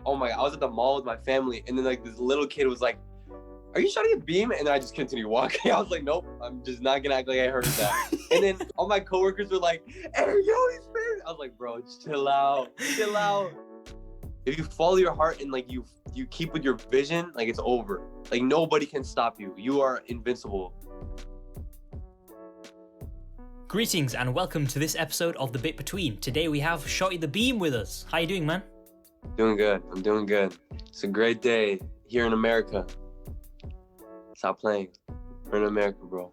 oh my God, I was at the mall with my family, and then like this little kid was like, "Are you ShottyTheBeam?" And then I just continued walking. I was like, "Nope, I'm just not gonna act like I heard that." And then all my coworkers were like, "Hey, yo, he's famous." I was like, "Bro, chill out, chill out." If you follow your heart and like you keep with your vision, like it's over. Like nobody can stop you. You are invincible. Greetings and welcome to this episode of The Bit Between. Today we have ShottyTheBeam with us. How you doing, man? Doing good. I'm doing good. It's a great day here in America. Stop playing. We're in America, bro.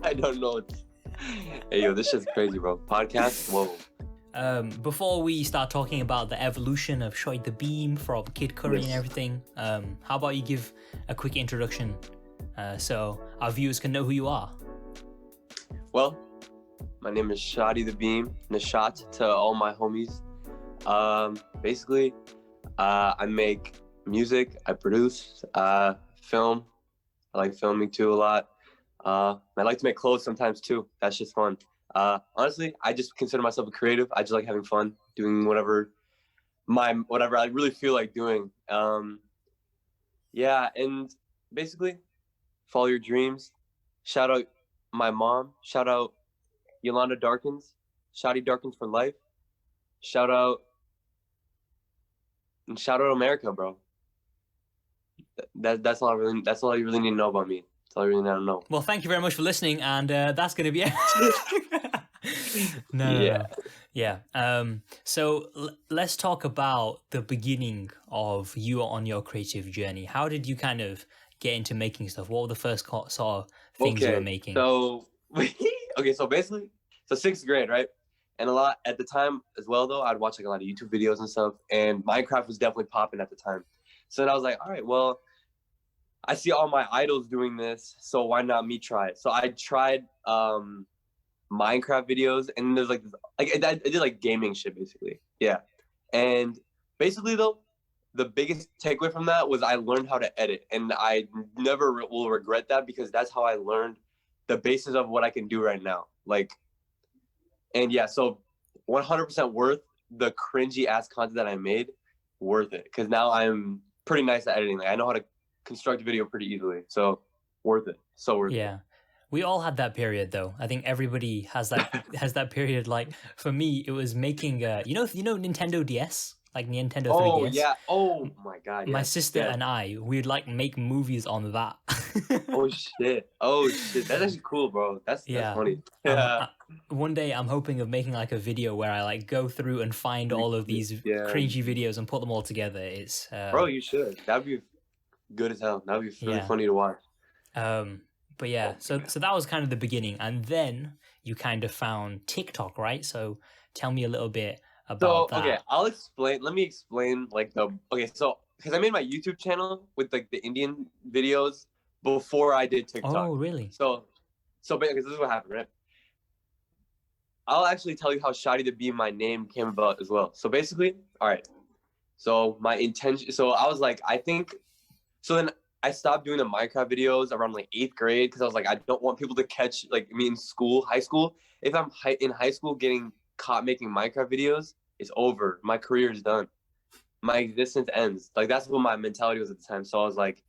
I don't know. Hey, yo, this shit's crazy, bro. Podcast? Whoa. Before we start talking about the evolution of ShottyTheBeam from Cidcurry and everything, how about you give a quick introduction so our viewers can know who you are? Well, my name is ShottyTheBeam, Nashat to all my homies. Basically, I make music, I produce, film. I like filming too a lot. I like to make clothes sometimes too. That's just fun. Honestly, I just consider myself a creative. I just like having fun, doing whatever I really feel like doing. Yeah, and basically, follow your dreams. Shout out my mom. Shout out Yolanda Darkins. Shotty Darkins for life. Shout out America, bro. That's all you really need to know about me. That's all you really need to know. Well, thank you very much for listening, and that's going to be it. No. Yeah. So let's talk about the beginning of you on your creative journey. How did you kind of get into making stuff? What were the first sort of things you were making? So basically, sixth grade, right? And a lot at the time as well, though, I'd watch like a lot of YouTube videos and stuff, and Minecraft was definitely popping at the time. So then I was like, all right, well, I see all my idols doing this, so why not me try it? So I tried Minecraft videos, and there's like this, I did like gaming shit basically, yeah. And basically though, the biggest takeaway from that was I learned how to edit, and I never will regret that because that's how I learned the basis of what I can do right now. And yeah, so 100% worth the cringy ass content that I made, worth it, because now I'm pretty nice at editing. Like I know how to construct a video pretty easily, so worth it, so worth it. Yeah. We all had that period, though. I think everybody has that period. Like for me, it was making you know Nintendo DS, like Nintendo 3DS. Oh yeah. Oh my God. Yes. My sister and I, we'd like make movies on that. Oh shit. That's actually cool, bro. That's funny. Yeah. One day I'm hoping of making like a video where I like go through and find all of these cringy videos and put them all together. It's bro, you should. That'd be good as hell. That'd be really funny to watch. But yeah, so that was kind of the beginning, and then you kind of found TikTok, right? So tell me a little bit about that. Okay, I'll explain. Let me explain so because I made my YouTube channel with like the Indian videos before I did TikTok. Oh, really? So because this is what happened, right? I'll actually tell you how ShottyTheBeam, my name, came about as well. So basically, all right. So my intention. So I was like, then I stopped doing the Minecraft videos around like 8th grade because I was like, I don't want people to catch like me in high school. If I'm in high school getting caught making Minecraft videos, it's over. My career is done. My existence ends. Like that's what my mentality was at the time. So I was like,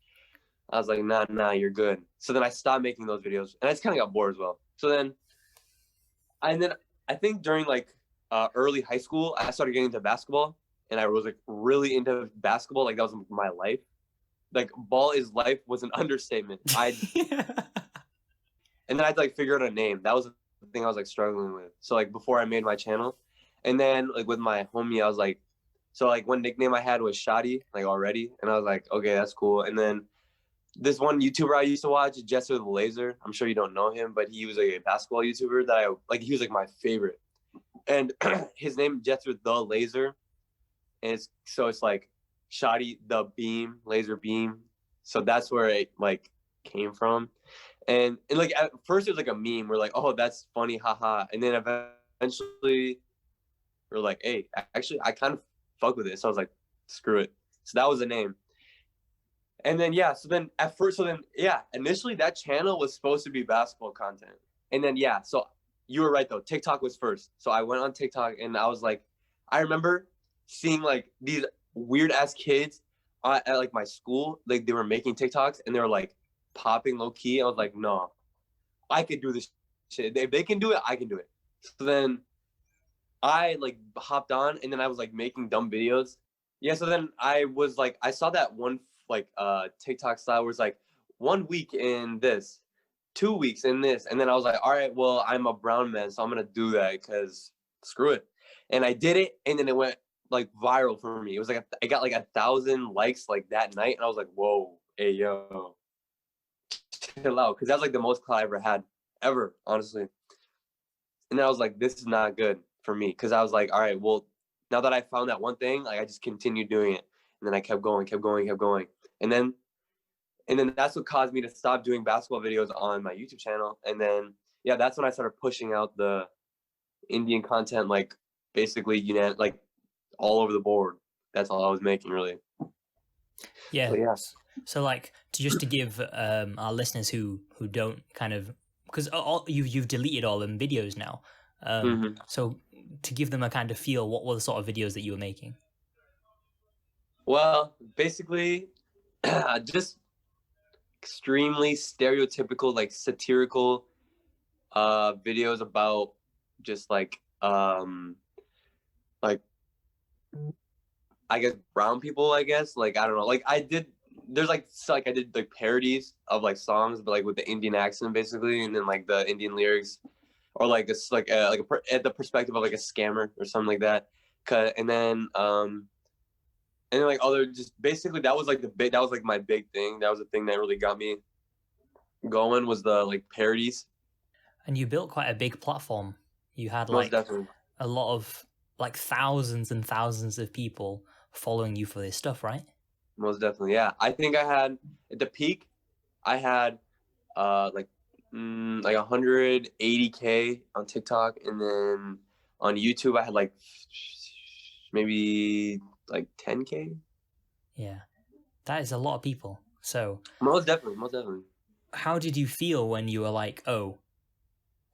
nah, you're good. So then I stopped making those videos, and I just kind of got bored as well. So then I think during like early high school, I started getting into basketball, and I was like really into basketball. Like that was my life. Like ball is life was an understatement. And then I had to like figure out a name. That was the thing I was like struggling with. So like before I made my channel, and then like with my homie, I was like, so like one nickname I had was Shotty, like already, and I was like, okay, that's cool. And then this one YouTuber I used to watch, Jester the Laser. I'm sure you don't know him, but he was like a basketball YouTuber that he was like my favorite. And his name Jester the Laser, and it's like ShottyTheBeam, laser beam. So that's where it like came from. And like at first it was like a meme. We're like, oh, that's funny, haha. And then eventually we're like, hey, actually I kind of fuck with it. So I was like, screw it. So that was the name. And then initially that channel was supposed to be basketball content. And then so you were right though, TikTok was first. So I went on TikTok, and I was like, I remember seeing like these weird ass kids at like my school, like they were making TikToks and they were like popping low key. I was like, no, I could do this shit. If they can do it, I can do it. So then I like hopped on and then I was like making dumb videos. Yeah, so then I was like, I saw that one like TikTok style where it's like 1 week in this, 2 weeks in this, and then I was like, all right, well, I'm a brown man, so I'm gonna do that because screw it. And I did it, and then it went like viral for me. It was like I got like 1,000 likes like that night, and I was like, whoa, hey yo, chill out, because that was like the most clout I ever had, ever, honestly. And then I was like, this is not good for me, because I was like, all right, well, now that I found that one thing, like I just continued doing it, and then I kept going, and then that's what caused me to stop doing basketball videos on my YouTube channel. And then yeah, that's when I started pushing out the Indian content, like basically like all over the board. That's all I was making really. Yeah. So yeah. So like just to give our listeners who don't kind of, because you've deleted all them videos now. So to give them a kind of feel, what were the sort of videos that you were making? Well, basically, just extremely stereotypical, like satirical videos about just like I guess brown people, I guess. Like I don't know. Like there's like I did like parodies of like songs, but like with the Indian accent basically, and then like the Indian lyrics, or like it's like at the perspective of like a scammer or something like that. And then like other, just basically that was like that was like my big thing. That was the thing that really got me going, was the like parodies. And you built quite a big platform. You had Most like definitely. a lot of like thousands and thousands of people following you for this stuff, right? Most definitely. Yeah. I think I had at the peak, I had like 180K on TikTok, and then on YouTube I had like maybe like 10K. Yeah. That is a lot of people. So Most definitely, most definitely. how did you feel when you were like, oh,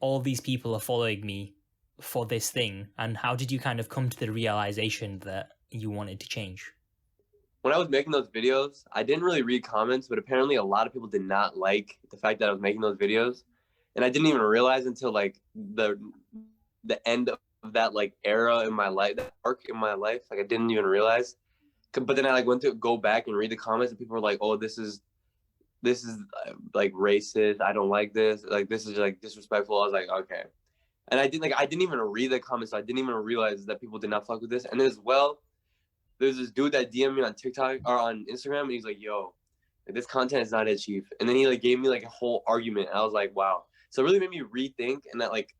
all these people are following me for this thing? And how did you kind of come to the realization that you wanted to change? When I was making those videos, I didn't really read comments, but apparently a lot of people did not like the fact that I was making those videos. And I didn't even realize until like the end of that like era in my life, that arc in my life. Like I didn't even realize. But then I like went to go back and read the comments, and people were like, "Oh, this is like racist. I don't like this. Like this is like disrespectful." I was like, "Okay." And I didn't even read the comments, so I didn't even realize that people did not fuck with this. And as well, there's this dude that DM'd me on TikTok or on Instagram, and he's like, "Yo, like, this content is not it, chief." And then he like gave me like a whole argument, and I was like, "Wow." So it really made me rethink. And that like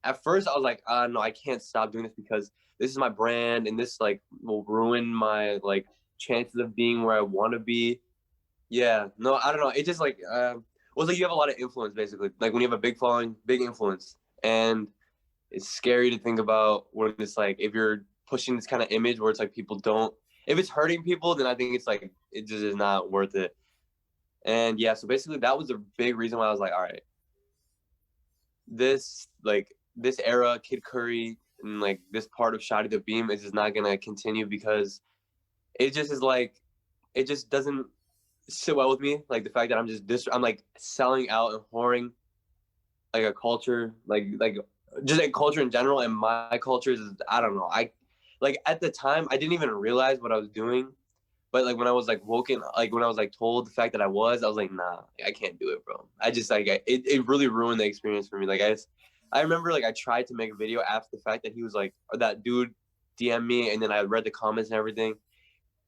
at first I was like, no, I can't stop doing this because this is my brand, and this like will ruin my like chances of being where I want to be. Yeah, no, I don't know. It just like was like you have a lot of influence basically. Like when you have a big following, big influence, and it's scary to think about when it's like if you're pushing this kind of image where it's like people don't. If it's hurting people, then I think it's like it just is not worth it. And yeah, so basically that was a big reason why I was like, all right, this era, Cidcurry, and like this part of ShottyTheBeam is just not gonna continue because it just is like it just doesn't sit well with me. Like the fact that I'm like selling out and whoring like a culture, like just a culture in general, and my culture is I don't know. I like at the time I didn't even realize what I was doing. But like when I was like woken, like when I was like told the fact that I was like, nah, I can't do it, bro. I just like it really ruined the experience for me. Like I remember like I tried to make a video after the fact that he was like, or that dude DM me, and then I read the comments and everything,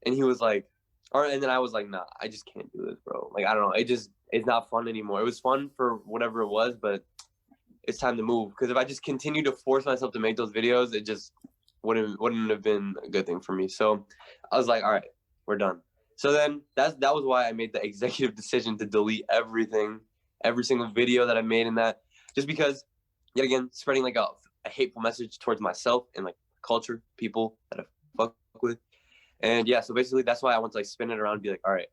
and he was like, and then I was like, nah, I just can't do this, bro. Like I don't know, it's not fun anymore. It was fun for whatever it was, but it's time to move, because if I just continue to force myself to make those videos, it just wouldn't have been a good thing for me. So I was like, all right, we're done. So then that was why I made the executive decision to delete everything, every single video that I made in that, just because, yet again, spreading like a hateful message towards myself and like culture, people that I fuck with. And yeah, so basically that's why I want to like spin it around and be like, all right,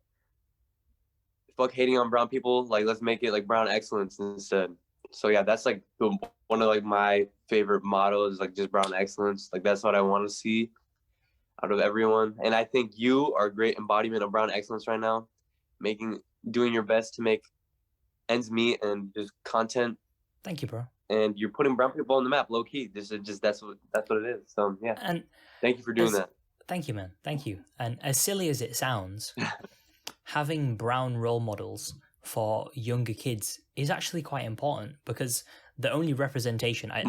fuck hating on brown people, like let's make it like brown excellence instead. So yeah, that's like one of like my favorite mottos, like just brown excellence. Like that's what I want to see. out of everyone. And I think you are a great embodiment of brown excellence right now, doing your best to make ends meet and just content. Thank you, bro. And you're putting brown people on the map, low key. This is just that's what it is. So yeah, And thank you for doing that. Thank you, man. Thank you. And as silly as it sounds, having brown role models for younger kids is actually quite important, because the only representation I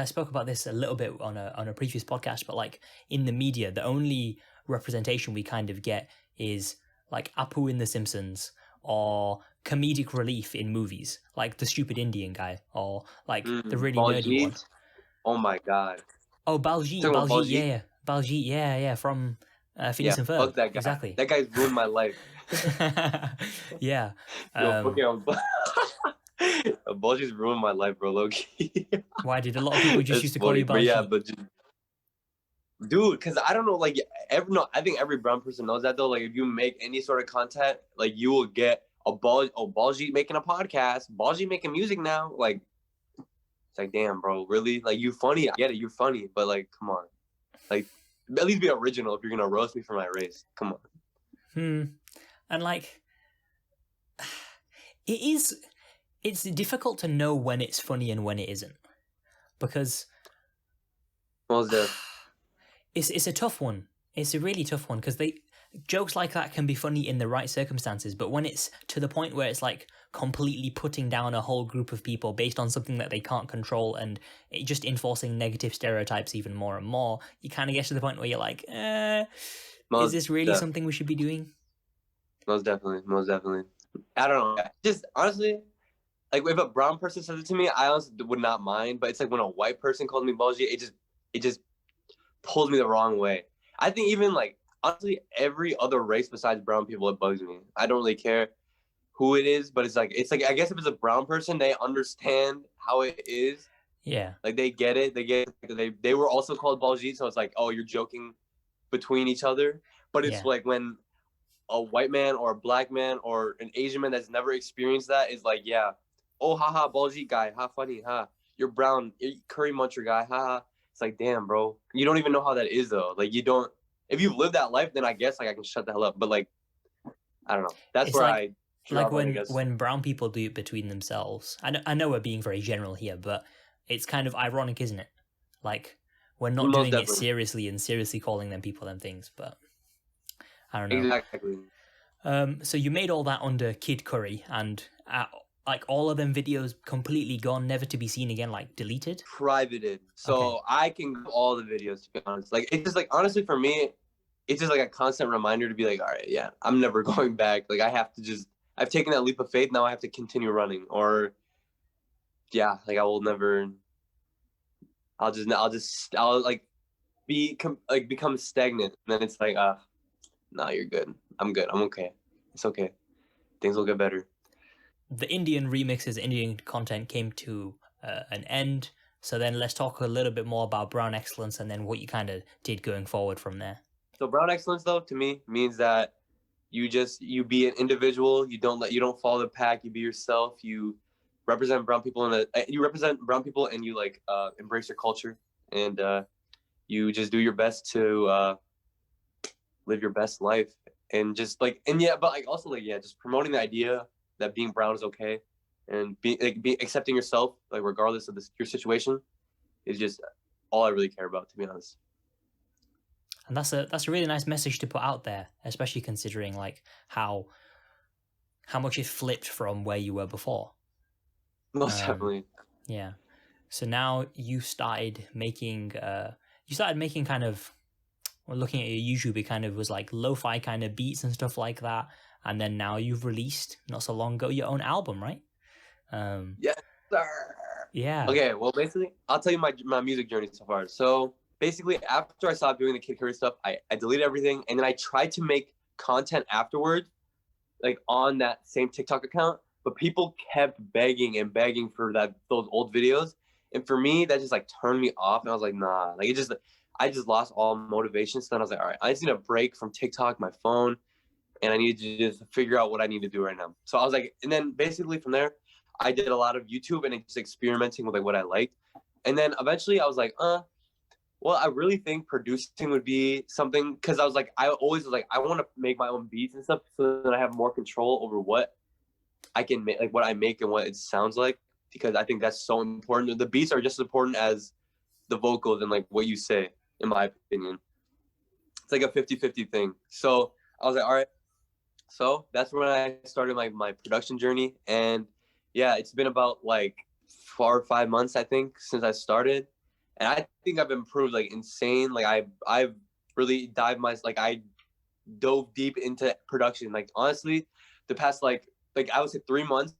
spoke about this a little bit on a previous podcast, but like in the media, the only representation we kind of get is like Apu in The Simpsons, or comedic relief in movies, like the stupid Indian guy, or like the really nerdy one. Oh my god. Oh, Baljit, yeah. Baljit, yeah, from Phineas and Ferb. Fuck that guy. Exactly. That guy's ruined my life. Yeah. Baljit's ruined my life, bro, low-key. Why did a lot of people just used to call you Baljit? Yeah, but just... Dude, because I don't know, like, I think every brown person knows that, though. Like, if you make any sort of content, like, you will get Baljit making a podcast, Baljit making music now. Like, it's like, damn, bro, really? Like, you funny. I get it, you're funny, but, like, come on. Like, at least be original if you're going to roast me for my race. Come on. And, like, it's difficult to know when it's funny and when it isn't. Because... What was that? It's a tough one. It's a really tough one, because jokes like that can be funny in the right circumstances, but when it's to the point where it's like completely putting down a whole group of people based on something that they can't control, and it just enforcing negative stereotypes even more and more, you kind of get to the point where you're like, is this really something we should be doing? Most definitely. I don't know. Just honestly, like if a brown person says it to me, I honestly would not mind. But it's like when a white person calls me Baljit, it just pulls me the wrong way. I think even like honestly, every other race besides brown people, it bugs me. I don't really care who it is, but it's like I guess if it's a brown person, they understand how it is. Yeah. Like they get it. They were also called Baljit, so it's like, oh, you're joking between each other. But it's like when a white man or a black man or an Asian man that's never experienced that is like, yeah, oh, haha, Baljit guy, ha, funny, ha, you're brown, you're curry muncher guy, haha. It's like, damn, bro, you don't even know how that is though. Like you don't. If you've lived that life, then I guess like I can shut the hell up. But like, I don't know. That's it's where like when brown people do it between themselves. I know we're being very general here, but it's kind of ironic, isn't it? Like we're not doing it seriously and seriously calling them people them things, but I don't know. Exactly. So you made all that under Cidcurry, and like all of them videos completely gone, never to be seen again, like deleted? Privated. So I can go all the videos, to be honest. Like it's just like, honestly for me, it's just like a constant reminder to be like, all right, yeah, I'm never going back. Like I've taken that leap of faith. Now I have to continue running, or yeah, like I will never, I'll like become stagnant. And then it's like, no, you're good. I'm good. I'm okay. It's okay. Things will get better. The Indian remixes, Indian content came to an end. So then let's talk a little bit more about Brown Excellence and then what you kind of did going forward from there. So Brown Excellence, though, to me means that you be an individual. You don't follow the pack. You be yourself. You represent brown people and you like embrace your culture, and you just do your best to live your best life, and just like just promoting the idea that being brown is okay, and be accepting yourself, like regardless of your situation, is just all I really care about, to be honest. And that's a really nice message to put out there, especially considering like how much it flipped from where you were before. Most definitely. Yeah. So now you started making kind of, well, looking at your YouTube, it kind of was like lo-fi kind of beats and stuff like that. And then now you've released, not so long ago, your own album, right? Yes, sir. Yeah. Okay, well, basically, I'll tell you my music journey so far. So basically, after I stopped doing the Cidcurry stuff, I deleted everything. And then I tried to make content afterwards, like on that same TikTok account. But people kept begging for those old videos. And for me, that just like turned me off. And I was like, nah, like I just lost all motivation. So then I was like, all right, I just need a break from TikTok, my phone. And I need to just figure out what I need to do right now. So I was like, and then basically from there, I did a lot of YouTube and just experimenting with like what I liked. And then eventually I was like, Well, I really think producing would be something, because I always was like, I want to make my own beats and stuff so that I have more control over what I can make, like what I make and what it sounds like, because I think that's so important. The beats are just as important as the vocals and like what you say, in my opinion. It's like a 50-50 thing. So I was like, all right. So that's when I started my production journey. And yeah, it's been about like 4 or 5 months, I think, since I started. And I think I've improved like insane. Like I've really I dove deep into production. Like honestly, the past like I would say 3 months,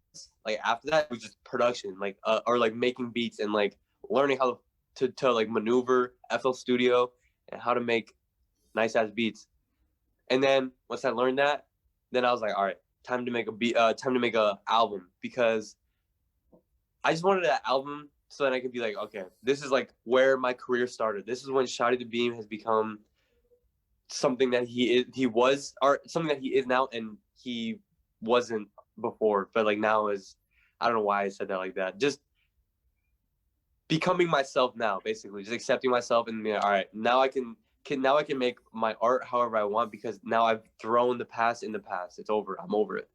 like after that, it was just production, like or like making beats and like learning how to like maneuver FL Studio and how to make nice ass beats. And then once I learned that, then I was like, all right, time to make a beat, time to make a album, because I just wanted an album so that I could be like, okay, this is like where my career started. This is when ShottyTheBeam has become something that he was, or something that he is now, and he wasn't before. But like now is, I don't know why I said that like that. Just becoming myself now, basically, just accepting myself and being like, all right, now I can make my art however I want, because now I've thrown the past in the past. It's over. I'm over it.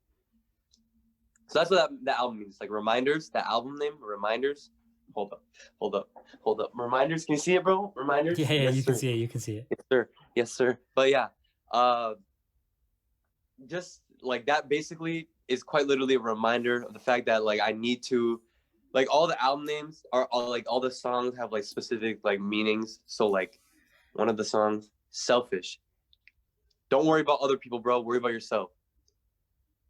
So that's what that album means. Like Reminders, that album name, Reminders. Hold up. Reminders. Can you see it, bro? Reminders. Yeah, Yes, you can sir. see it. You can see it. Yes, sir. Yes, sir. But yeah, just like that basically is quite literally a reminder of the fact that like I need to, like all the album names are all like all the songs have like specific like meanings. So like one of the songs, Selfish. Don't worry about other people, bro. Worry about yourself.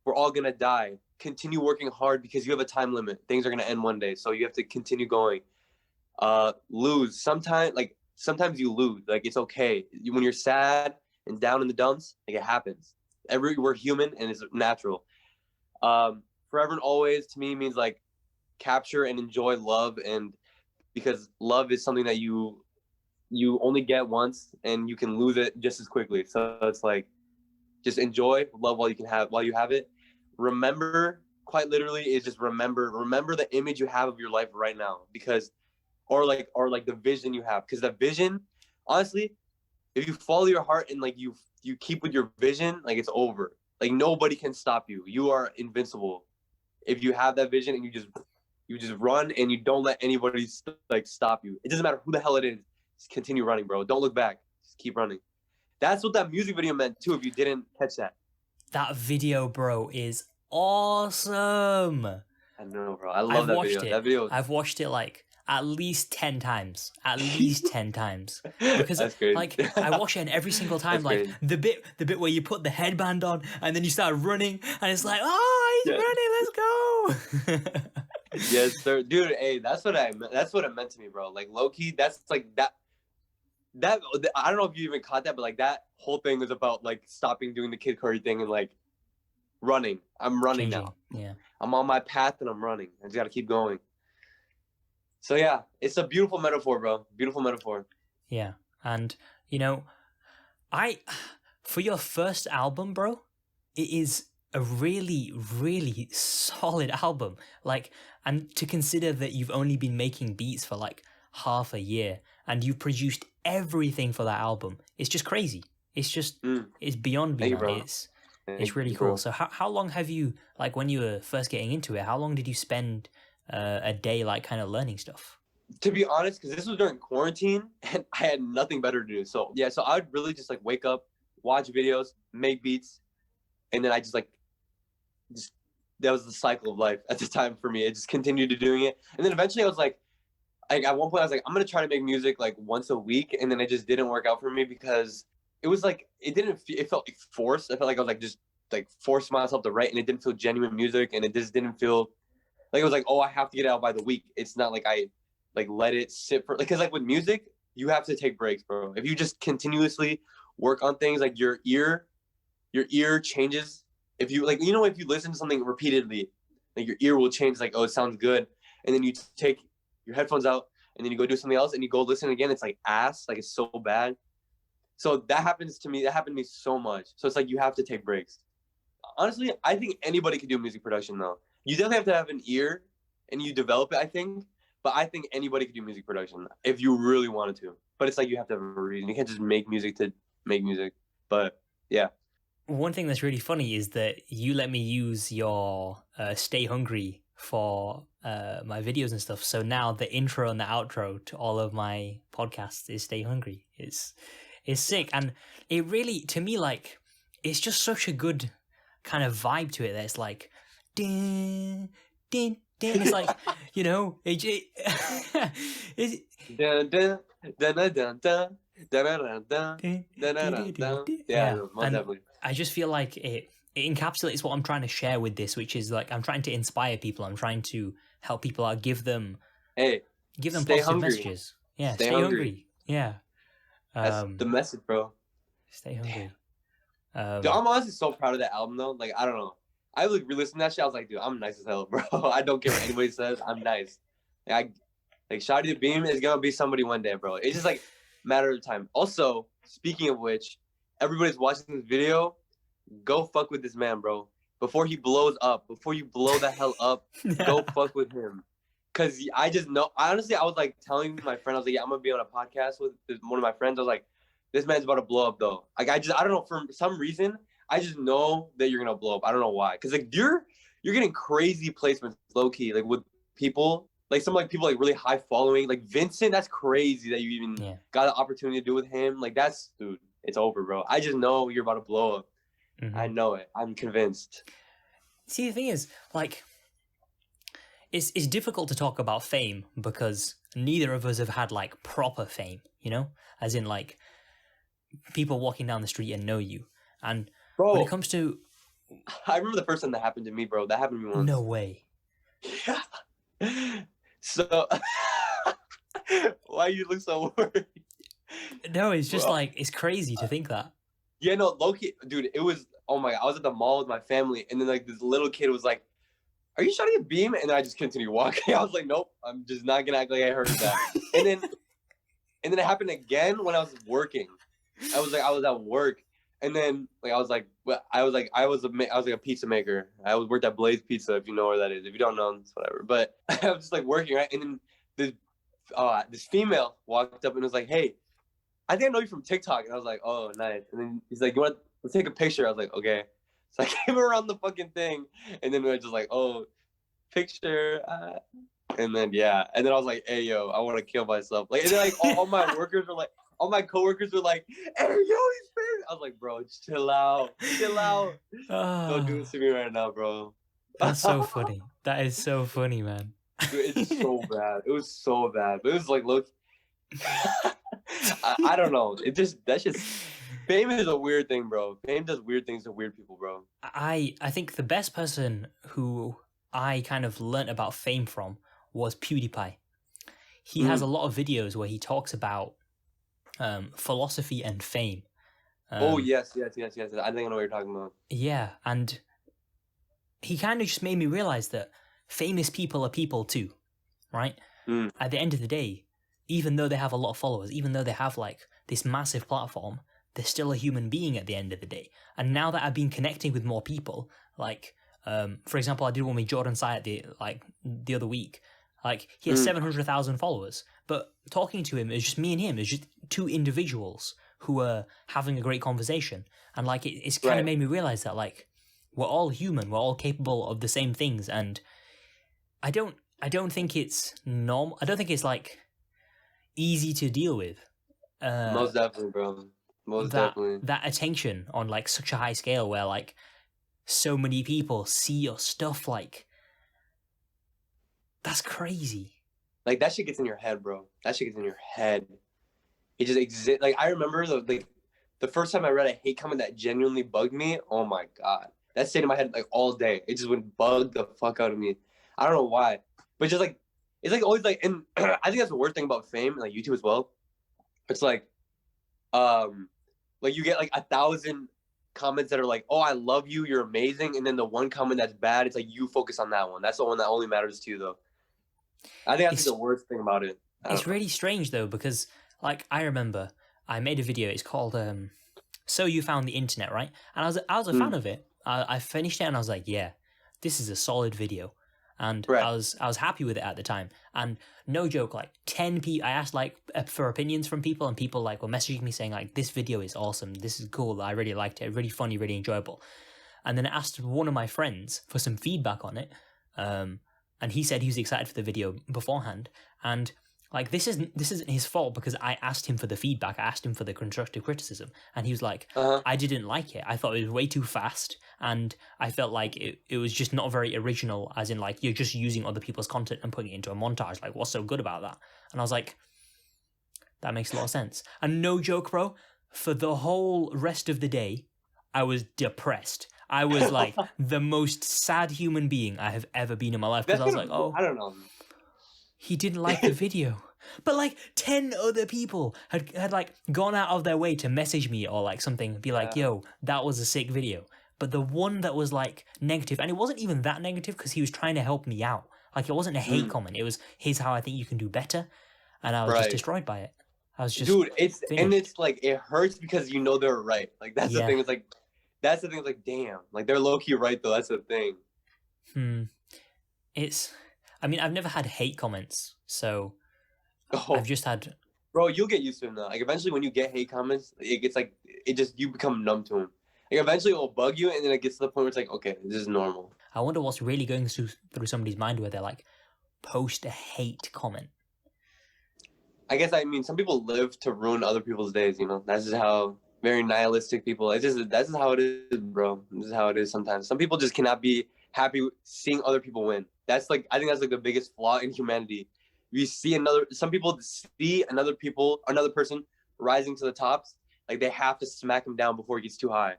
We're all gonna die. Continue working hard because you have a time limit. Things are gonna end one day, so you have to continue going. Lose. Sometimes you lose. Like it's okay. When you're sad and down in the dumps, like it happens. We're human and it's natural. Forever and always to me means like capture and enjoy love, and because love is something that you only get once and you can lose it just as quickly. So it's like just enjoy love while you have it. Remember, quite literally, is just remember the image you have of your life right now, because or like the vision you have, because the vision, honestly, if you follow your heart and like you keep with your vision, like it's over. Like nobody can stop you. You are invincible if you have that vision and you just run and you don't let anybody like stop you. It doesn't matter who the hell it is. Just continue running, bro. Don't look back. Just keep running. That's what that music video meant too, if you didn't catch that. That video, bro, is awesome. I know, bro. I love that video. That video. I've watched it like at least 10 times. At least 10 times. Because that's crazy. like I watch it and every single time, like the bit where you put the headband on and then you start running and it's like, oh, he's running, let's go. Yes, sir. Dude, hey, that's what it meant to me, bro. Like low key, that's like that I don't know if you even caught that, but like that whole thing was about like stopping doing the Cidcurry thing and like running. I'm running now. Yeah. I'm on my path and I'm running. I just gotta keep going. So yeah, it's a beautiful metaphor, bro. Beautiful metaphor. Yeah. And you know, for your first album, bro, it is a really, really solid album. Like, and to consider that you've only been making beats for like half a year and you've produced everything for that album, it's just crazy. It's just it's beyond me, man. It's really cool. So how long have you, like when you were first getting into it, how long did you spend a day like kind of learning stuff? To be honest, because this was during quarantine and I had nothing better to do. So yeah, so I'd really just like wake up, watch videos, make beats, and then I just that was the cycle of life at the time for me. I just continued to doing it. And then eventually I was like at one point I was like, I'm gonna try to make music like once a week, and then it just didn't work out for me because it was like it felt like forced. I felt like I was like just like forcing myself to write, and it didn't feel genuine music, and it just didn't feel like it was like, oh, I have to get it out by the week. It's not like I like let it sit for, like, because like with music you have to take breaks, bro. If you just continuously work on things, like your ear changes. If you like, if you listen to something repeatedly, like your ear will change, like, oh, it sounds good, and then you take your headphones out and then you go do something else and you go listen again, it's like ass, like it's so bad. So that happened to me so much. So it's like you have to take breaks. Honestly, I think anybody can do music production though. You definitely have to have an ear and you develop it, I think, but I think anybody could do music production if you really wanted to. but it's like you have to have a reason. You can't just make music to make music. But yeah. One thing that's really funny is that you let me use your Stay Hungry for my videos and stuff. So now the intro and the outro to all of my podcasts is Stay Hungry. It's sick. And it really, to me, like, it's just such a good kind of vibe to it that it's like, din, din, din. It's like, you know, it's Dun, dun, dun, dun, dun, dun. Yeah, most definitely. I just feel like it encapsulates what I'm trying to share with this, which is like I'm trying to inspire people. I'm trying to help people out, give them positive hungry. messages. Yeah, stay hungry. Yeah, that's the message, bro. Stay hungry. Dude, I'm honestly so proud of that album, though. Like, I don't know. I like re-listened to that shit. I was like, dude, I'm nice as hell, bro. I don't care what anybody says. I'm nice. Like ShottyTheBeam is gonna be somebody one day, bro. It's just like matter of time. Also, speaking of which, everybody's watching this video. Go fuck with this man, bro. Before he blows up, before you blow the hell up, go fuck with him. Cause I just know. Honestly, I was like telling my friend, I was like, yeah, I'm gonna be on a podcast with one of my friends. I was like, this man's about to blow up though. Like I don't know, for some reason, I just know that you're gonna blow up. I don't know why. Cause like you're getting crazy placements, low key, like with people. Like some like people like really high following, like Vincent. That's crazy that you even got an opportunity to do with him. Like that's, dude, it's over, bro. I just know you're about to blow up. Mm-hmm. I know it. I'm convinced. See, the thing is, like, it's difficult to talk about fame because neither of us have had like proper fame, you know, as in like people walking down the street and know you. And bro, when it comes to, I remember the first time that happened to me, bro. That happened to me once. No way. Yeah. So, why you look so worried? No, it's just like, it's crazy to think that. Yeah, no, low-key, dude, it was, oh my God, I was at the mall with my family, and then like this little kid was like, are you ShottyTheBeam? And then I just continued walking. I was like, nope, I'm just not gonna act like I heard that. and then it happened again when I was working. I was at work, and then like I was like a pizza maker. I worked at Blaze Pizza, if you know where that is. If you don't know, it's whatever. But I was just like working, right? And then this female walked up and was like, hey, I think I know you from TikTok. And I was like, oh, nice. And then he's like, let's take a picture. I was like, okay. So I came around the fucking thing, and then we were just like, oh, picture. And then and then I was like, hey, yo, I want to kill myself. Like, and then like all my workers were like, all my coworkers were like, hey, yo, he's famous. I was like, bro, chill out. Don't do this to me right now, bro. That's so funny. That is so funny, man. Dude, it's so bad. It was so bad. But it was like, look, I don't know. That's just, fame is a weird thing, bro. Fame does weird things to weird people, bro. I think the best person who I kind of learnt about fame from was PewDiePie. He has a lot of videos where he talks about philosophy and fame. Oh, yes. I think I know what you're talking about. Yeah, and he kind of just made me realize that famous people are people too, right? At the end of the day, even though they have a lot of followers, even though they have like this massive platform, they're still a human being at the end of the day. And now that I've been connecting with more people, like, for example, I did one with Jordan Syatt the other week. Like, he has 700,000 followers, but talking to him is just me and him. It's just two individuals who are having a great conversation. And like, it's kind of made me realize that like, we're all human. We're all capable of the same things. And I don't think it's normal. I don't think it's like easy to deal with. Most definitely, bro. Definitely. That attention on like such a high scale where like so many people see your stuff, like, that's crazy. Like, that shit gets in your head, bro. That shit gets in your head. It just exists. Like, I remember the first time I read a hate comment that genuinely bugged me. Oh my God. That stayed in my head like all day. It just would bug the fuck out of me. I don't know why. But just like, it's like always like, and I think that's the worst thing about fame, like YouTube as well. It's like you get like 1,000 comments that are like, oh, I love you, you're amazing. And then the one comment that's bad, it's like you focus on that one. That's the one that only matters to you, though. I think that's the worst thing about it. It's really strange, though, because like I remember I made a video. It's called So You Found the Internet, right? And I was a fan of it. I finished it and I was like, yeah, this is a solid video. and Right. I was happy with it at the time. And no joke, like 10 people, I asked like for opinions from people, and people like were messaging me saying like, this video is awesome, this is cool, I really liked it, really funny, really enjoyable. And then I asked one of my friends for some feedback on it, and he said he was excited for the video beforehand. And like this isn't his fault, because I asked him for the feedback, I asked him for the constructive criticism, and he was like, I didn't like it. I thought it was way too fast, and I felt like it was just not very original, as in like you're just using other people's content and putting it into a montage. Like, what's so good about that? And I was like, that makes a lot of sense. And no joke, bro, for the whole rest of the day, I was depressed. I was like the most sad human being I have ever been in my life, because I was like, oh, I don't know. He didn't like the video. But like 10 other people had like gone out of their way to message me or like something, be like, yo, that was a sick video. But the one that was like negative, and it wasn't even that negative because he was trying to help me out. Like it wasn't a hate comment. It was, here's how I think you can do better. And I was just destroyed by it. I was just Dude, it's finished. And it's like it hurts because you know they're right. Like that's the thing. It's like that's the thing. It's like, damn, like they're low key right though. That's the thing. It's, I mean, I've never had hate comments, so I've just had. Bro, you'll get used to them now. Like eventually, when you get hate comments, it gets like you become numb to them. Like eventually, it will bug you, and then it gets to the point where it's like, okay, this is normal. I wonder what's really going through somebody's mind where they're like, post a hate comment. I guess some people live to ruin other people's days. You know, that's just how very nihilistic people. That's just how it is, bro. This is how it is sometimes. Some people just cannot be happy seeing other people win. That's like, I think that's like the biggest flaw in humanity. You see some people see another person rising to the tops, like they have to smack him down before he gets too high.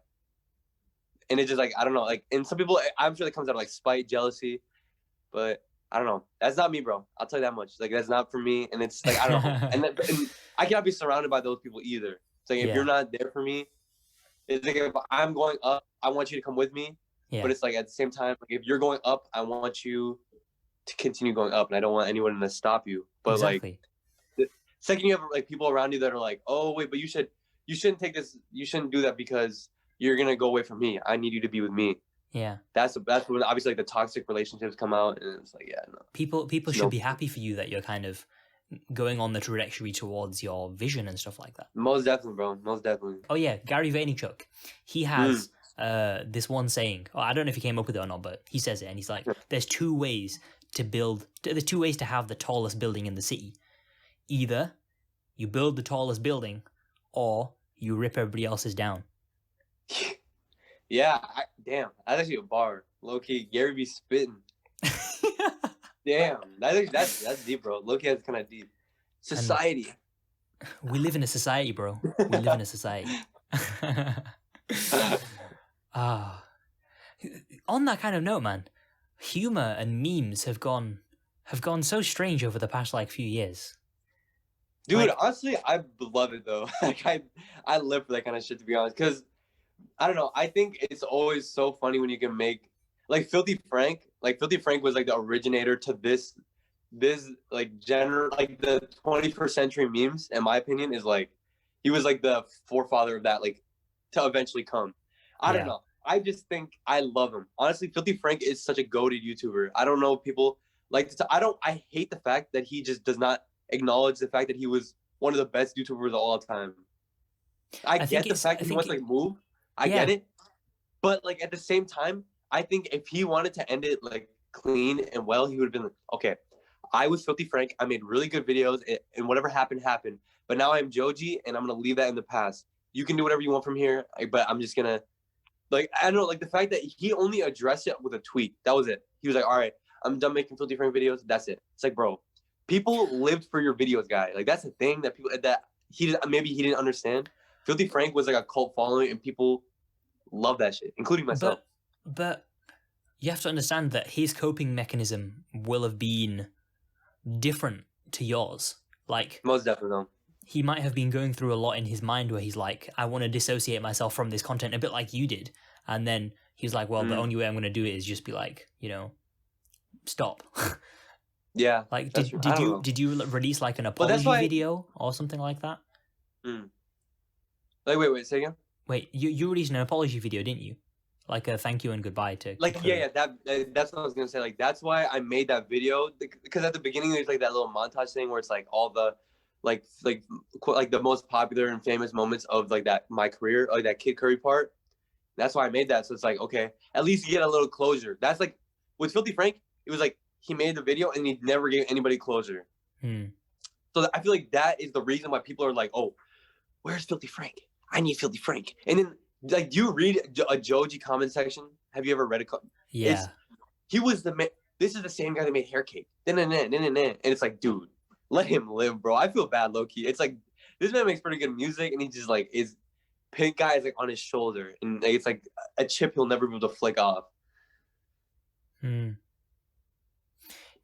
And it's just like, I don't know, like, and some people, I'm sure that comes out of like spite, jealousy, but I don't know. That's not me, bro. I'll tell you that much. Like, that's not for me. And it's like, I don't know. and I cannot be surrounded by those people either. It's like, if you're not there for me, it's like, if I'm going up, I want you to come with me. Yeah. But it's like, at the same time, like, if you're going up, I want you to continue going up, and I don't want anyone to stop you. But like, the second you have like people around you that are like, oh wait, but you shouldn't take this, you shouldn't do that because you're gonna go away from me. I need you to be with me. Yeah. That's when obviously like the toxic relationships come out, and it's like, yeah, no. People should be happy for you that you're kind of going on the trajectory towards your vision and stuff like that. Most definitely, bro. Most definitely. Oh yeah, Gary Vaynerchuk. He has this one saying. Oh, I don't know if he came up with it or not, but he says it, and he's like, there's two ways to have the tallest building in the city. Either you build the tallest building, or you rip everybody else's down. Yeah, damn, that's actually a bar. Low key, Gary be spitting. Damn, that's deep, bro. Low key, that's kind of deep. Society. We live in a society, bro. We live in a society. On that kind of note, man, humor and memes have gone so strange over the past like few years. Dude, like, honestly, I love it though. Like I live for that kind of shit, to be honest, because I don't know. I think it's always so funny when you can make like Filthy Frank. Like Filthy Frank was like the originator to this like like the 21st century memes. In my opinion, is like he was like the forefather of that, like to eventually come. I don't know. I just think I love him. Honestly, Filthy Frank is such a goated YouTuber. I don't know if people like to. I hate the fact that he just does not acknowledge the fact that he was one of the best YouTubers of all time. I get the fact that he wants to like move. I get it. But like at the same time, I think if he wanted to end it like clean and well, he would have been like, okay, I was Filthy Frank. I made really good videos, and whatever happened, happened. But now I'm Joji, and I'm going to leave that in the past. You can do whatever you want from here, but I'm just going to, like, I don't know, like the fact that he only addressed it with a tweet. That was it. He was like, all right, I'm done making Filthy Frank videos. That's it. It's like, bro, people lived for your videos, guy. Like, that's the thing that people, that maybe he didn't understand. Filthy Frank was like a cult following, and people love that shit, including myself. But you have to understand that his coping mechanism will have been different to yours. Like, most definitely no. He might have been going through a lot in his mind where he's like, I want to dissociate myself from this content, a bit like you did. And then he was like, well, the only way I'm going to do it is just be like, you know, stop. Yeah. Like, did you release like an apology video or something like that? Like, wait, say again? Wait, you released an apology video, didn't you? like a thank you and goodbye to Like, Cidcurry. that's what I was gonna say. Like, that's why I made that video, because at the beginning there's like that little montage thing where it's like all the like the most popular and famous moments of like that my career, like that Cidcurry part. That's why I made that. So it's like, okay, at least you get a little closure. That's like with Filthy Frank, it was like he made the video and he never gave anybody closure. So I feel like that is the reason why people are like, oh, where's Filthy Frank? I need Filthy Frank. And then, like, do you read a Joji comment section? Have you ever read a? Yeah. He was the man. This is the same guy that made Hair Cake. And it's like, dude, let him live, bro. I feel bad, low key. It's like this man makes pretty good music, and he just like is pink guy is like on his shoulder, and like, it's like a chip he'll never be able to flick off.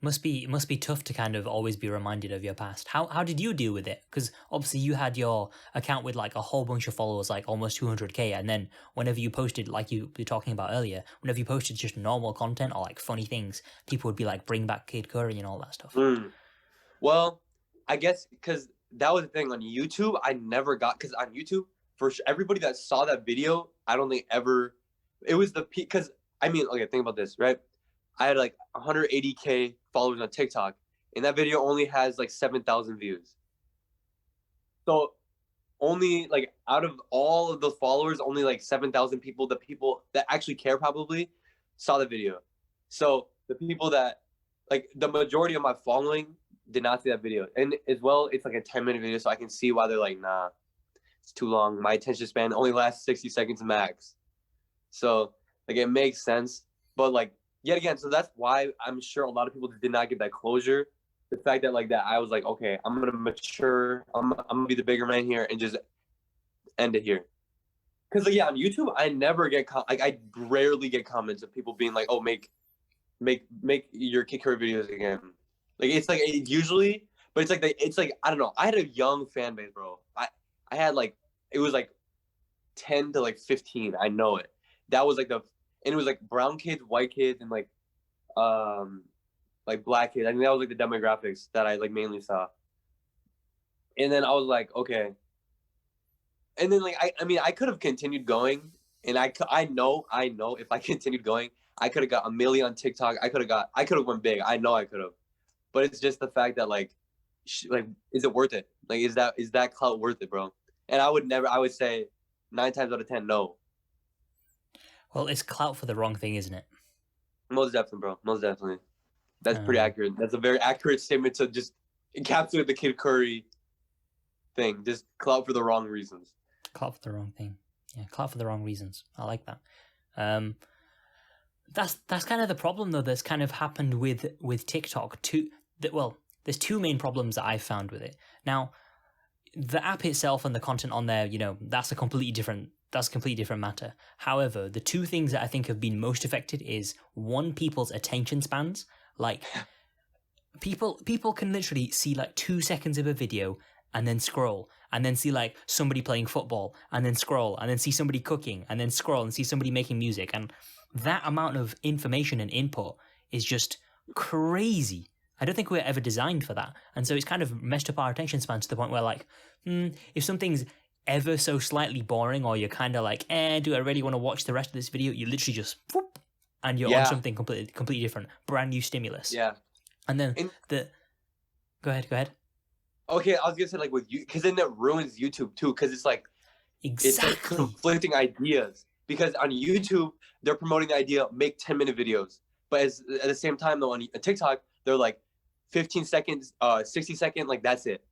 Must be tough to kind of always be reminded of your past. How did you deal with it? Because obviously you had your account with like a whole bunch of followers, like almost 200K, and then whenever you posted, like you were talking about earlier, whenever you posted just normal content or like funny things, people would be like, bring back Cidcurry and all that stuff. Well, I guess because that was the thing on YouTube. I never got, because on YouTube, for everybody that saw that video, I don't think ever, it was the peak. Because I mean, okay, think about this, right? I had like 180K followers on TikTok, and that video only has like 7,000 views. So only like out of all of those followers, only like 7,000 people, the people that actually care probably, saw the video. So the people that, like, the majority of my following did not see that video. And as well, it's like a 10-minute video, so I can see why they're like, nah, it's too long. My attention span only lasts 60 seconds max. So like it makes sense. But like, yet again, so that's why I'm sure a lot of people did not get that closure. The fact that like that, I was like, okay, I'm gonna mature. I'm gonna be the bigger man here and just end it here. Because like, yeah, on YouTube, I never get I rarely get comments of people being like, oh, make your Cidcurry videos again. Like it's like usually, but it's like I don't know. I had a young fan base, bro. I had like, it was like 10 to like 15. I know it. That was like and it was like brown kids, white kids, and like black kids. I think that was like the demographics that I like mainly saw. And then I was like, okay. And then like I mean I could have continued going, and I know if I continued going, I could have got 1 million on TikTok. I could have went big. I know I could have. But it's just the fact that like is it worth it? Like is that clout worth it, bro? And I would say 9 times out of 10 no. Well, it's clout for the wrong thing, isn't it? Most definitely, bro. Most definitely. That's pretty accurate. That's a very accurate statement to just encapsulate the Cidcurry thing. Just clout for the wrong reasons. Clout for the wrong thing. Yeah, clout for the wrong reasons. I like that. That's kind of the problem though that's kind of happened with TikTok too. Well, there's 2 main problems that I've found with it. Now, the app itself and the content on there, you know, that's a completely different matter. However, the 2 things that I think have been most affected is, one, people's attention spans. Like people can literally see like 2 seconds of a video and then scroll, and then see like somebody playing football, and then scroll, and then see somebody cooking, and then scroll and see somebody making music. And that amount of information and input is just crazy. I don't think we're ever designed for that. And so it's kind of messed up our attention span to the point where like, if something's ever so slightly boring, or you're kind of like, do I really want to watch the rest of this video? You literally just, whoop, and you're on something completely different, brand new stimulus. Yeah. And then Go ahead. Okay, I was gonna say like with you, because then that ruins YouTube too, because it's like it's like conflicting ideas. Because on YouTube they're promoting the idea make 10-minute videos, but at the same time though on TikTok they're like 15 seconds, 60 second, like that's it.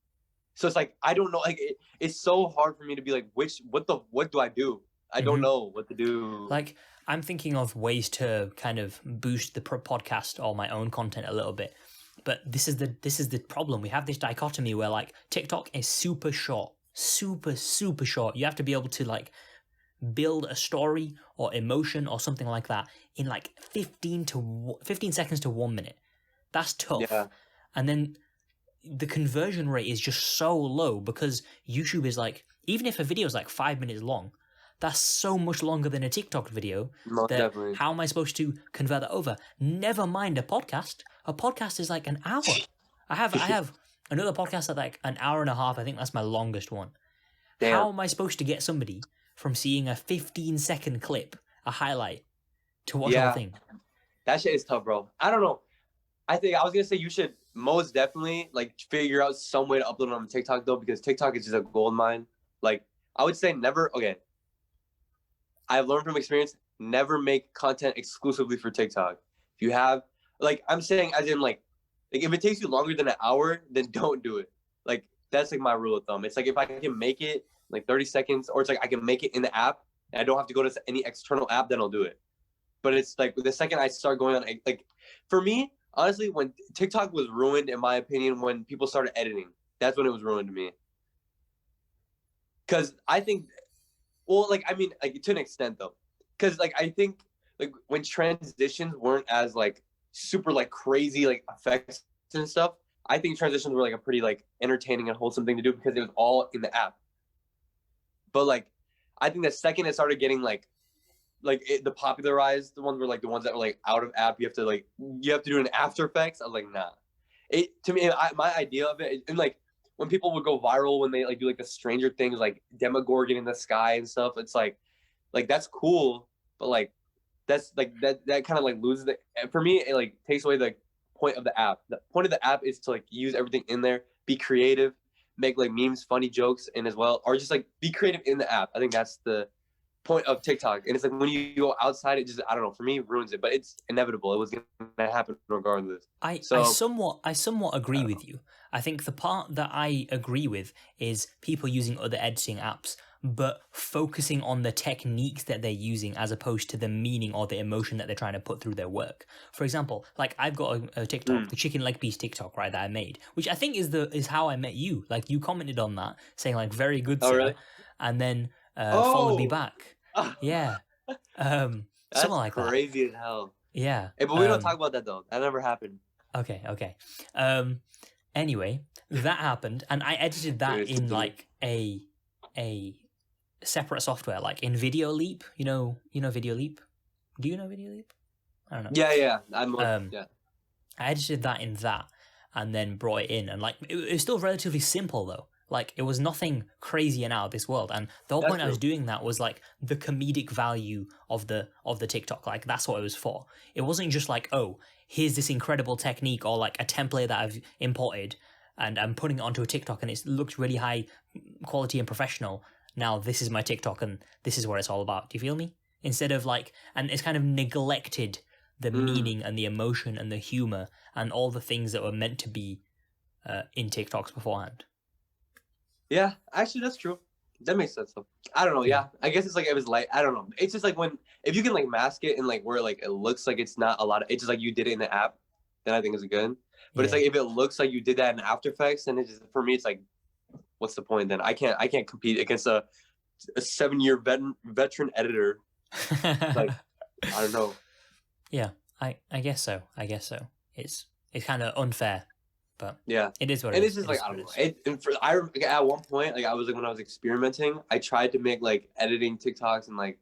So it's like I don't know, like it's so hard for me to be like what do I do? I don't know what to do. Like I'm thinking of ways to kind of boost the podcast or my own content a little bit. But this is the problem. We have this dichotomy where like TikTok is super short, super short. You have to be able to like build a story or emotion or something like that in like 15 seconds to 1 minute. That's tough. Yeah. And then the conversion rate is just so low because YouTube is like, even if a video is like 5 minutes long, that's so much longer than a TikTok video. Definitely. How am I supposed to convert that over? Never mind a podcast. A podcast is like an hour. I have another podcast at like an hour and a half. I think that's my longest one. Damn. How am I supposed to get somebody from seeing a 15-second clip a highlight to watch the whole Yeah, thing. that shit is tough, bro. I don't know. I think I was gonna say you should most definitely like figure out some way to upload it on TikTok though, because TikTok is just a gold mine. Like I would say never. Okay, I've learned from experience, never make content exclusively for TikTok. If you have, like, I'm saying, as in, like if it takes you longer than an hour, then don't do it. Like, that's like my rule of thumb. It's like if I can make it like 30 seconds, or it's like I can make it in the app and I don't have to go to any external app, then I'll do it. But it's like the second I start going on, like, for me, honestly, when TikTok was ruined, in my opinion, when people started editing, that's when it was ruined to me. Because I think, well, like, I mean, like, to an extent though, because like I think like when transitions weren't as like super like crazy like effects and stuff, I think transitions were like a pretty like entertaining and wholesome thing to do because it was all in the app. But like, I think the second it started getting like the popularized ones were like the ones that were like out of app, you have to do an After Effects. I was like, nah. It to me, my idea of it, and like when people would go viral when they like do like the Stranger Things, like Demogorgon in the sky and stuff, it's like that's cool, but like that's like that kind of like loses the, for me, it like takes away the point of the app. The point of the app is to like use everything in there, be creative, make like memes, funny jokes, and as well, or just like be creative in the app. I think that's the point of TikTok. And it's like when you go outside, it just, I don't know, for me, ruins it. But it's inevitable. It was going to happen regardless. I somewhat agree with you. I think the part that I agree with is people using other editing apps, but focusing on the techniques that they're using as opposed to the meaning or the emotion that they're trying to put through their work. For example, like I've got a TikTok, the chicken leg piece TikTok, right, that I made, which I think is how I met you. Like you commented on that saying like very good, sir, really? and then followed me back. Oh, Yeah. Something that's like that. crazy as hell. Yeah. Hey, but we don't talk about that though. That never happened. Okay. Anyway, that happened, and I edited that in like a separate software, like in Video Leap. You know Video Leap. Do you know Video Leap? I don't know. Yeah. Yeah. I edited that in that, and then brought it in, and like it was still relatively simple though. Like it was nothing crazy and out of this world, and the whole point I was doing that was like the comedic value of the TikTok. Like that's what it was for. It wasn't just like, oh, here's this incredible technique or like a template that I've imported and I'm putting it onto a TikTok and it looks really high quality and professional. Now this is my TikTok and this is what it's all about. Do you feel me? Instead of like, and it's kind of neglected the meaning and the emotion and the humor and all the things that were meant to be in TikToks beforehand. Yeah, actually, that's true. That makes sense though. I don't know. Yeah, I guess it's like it was like, I don't know. It's just like if you can like mask it and like where like it looks like it's not a lot of, it's just like you did it in the app, then I think it's good. But it's like if it looks like you did that in After Effects, then it's just, for me, it's like, what's the point then? I can't compete against a 7-year veteran editor. Like, I don't know. Yeah, I guess so. It's kind of unfair. But yeah, it is what it is. And it's just like, I don't know. At one point, like I was like, when I was experimenting, I tried to make like editing TikToks and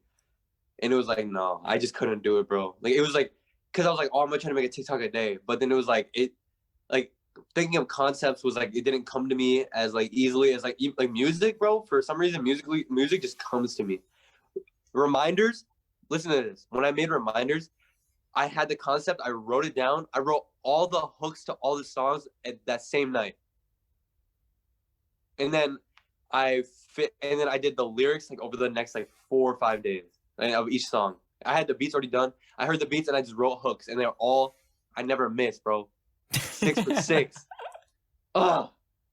it was like, no, I just couldn't do it, bro. Like it was like, cause I was like, oh, I'm gonna try to make a TikTok a day. But then it was like, thinking of concepts was like, it didn't come to me as like easily as like music, bro. For some reason, music just comes to me. Reminders, listen to this. When I made reminders, I had the concept, I wrote it down. I wrote all the hooks to all the songs at that same night. And then I did the lyrics like over the next like 4 or 5 days of each song. I had the beats already done. I heard the beats and I just wrote hooks and they're all, I never missed, bro. 6 for 6. Oh,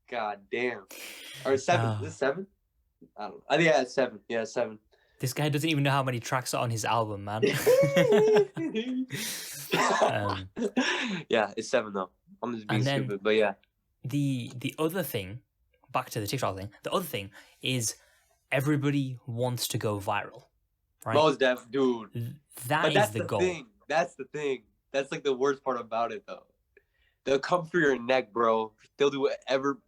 god damn. Or 7. Is this 7? I don't know. I think it's 7. Yeah, 7. This guy doesn't even know how many tracks are on his album, man. Yeah, it's 7 though. I'm just being stupid, but yeah. The other thing, back to the TikTok thing, the other thing is everybody wants to go viral, right? Most def, dude. That's the goal. That's the thing. That's like the worst part about it though. They'll come for your neck, bro. They'll do whatever,